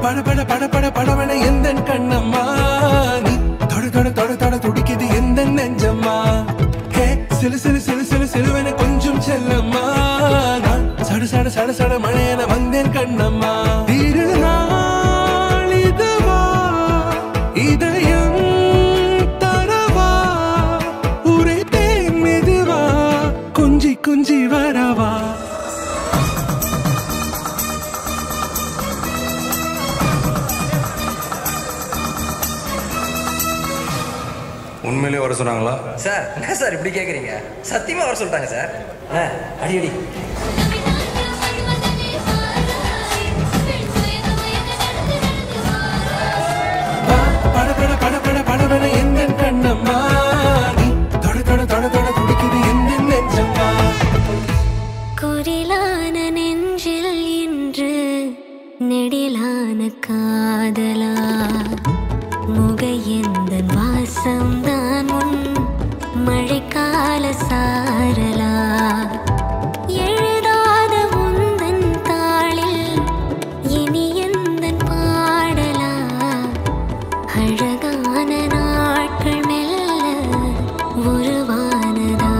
பட பட பட பட படவன எந்த கண்ணம்மா நீ தொட தொட தொட தொட துடிக்குது எந்த நெஞ்சம்மா ஹே சிலு சிலு சிலு சிலு சிலுவன கொஞ்சம் செல்லம்மா நான் சட சட சட சட மழையன வந்தேன் கண்ணம்மா திருநாள் இதுவா இதயம் தரவா ஊரே தேன் மெதுவா கொஞ்சி கொஞ்சி வரவா உண்மையிலே வர சொன்னாங்களா சார்? என்ன சார் இப்படி கேட்குறீங்க? சத்தியமா வர சொல்லிட்டாங்க சார். அடி அடி. பட பட பட பட படவன எந்த கண்ணம்மா நீ தொட தொட தொட தொட துடிக்குது எந்த நெஞ்சம்மா குரிலான நெஞ்சில் இன்று நெடிலான காதலா முக எந்த வாசம்தான் உன் மழைக்கால சாரலா எழுதாத உந்தன் தாளில் இனி எந்தன் பாடலா அழகான நாட்கள் மெல்ல உருவானதா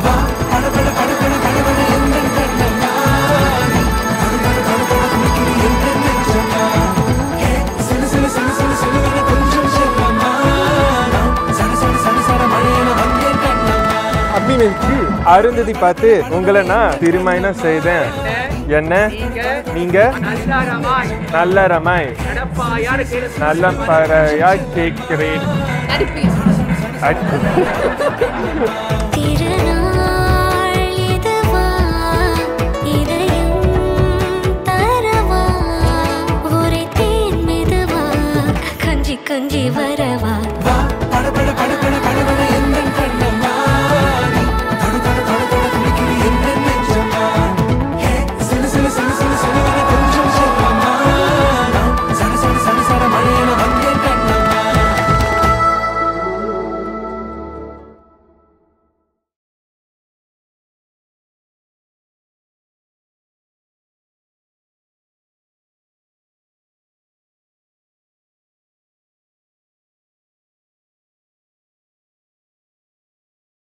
பட பட பட பட படவன எந்த கண்ணம்மா நீ தொட தொட தொட தொட துடிக்குது எந்த நெஞ்சம்மா ஹே சிலு சிலு சிலு சிலு சிலுவன கொஞ்சம் செல்லம்மா நான் சட சட சட சட மழையன வந்தேன் கண்ணம்மா அப்படி நினைச்சு அருந்ததி பார்த்து உங்களை நான் திருமணம் செய்தேன். என்ன நீங்க நல்ல ரமாய் நல்ல பறையா கேட்கிறேன்.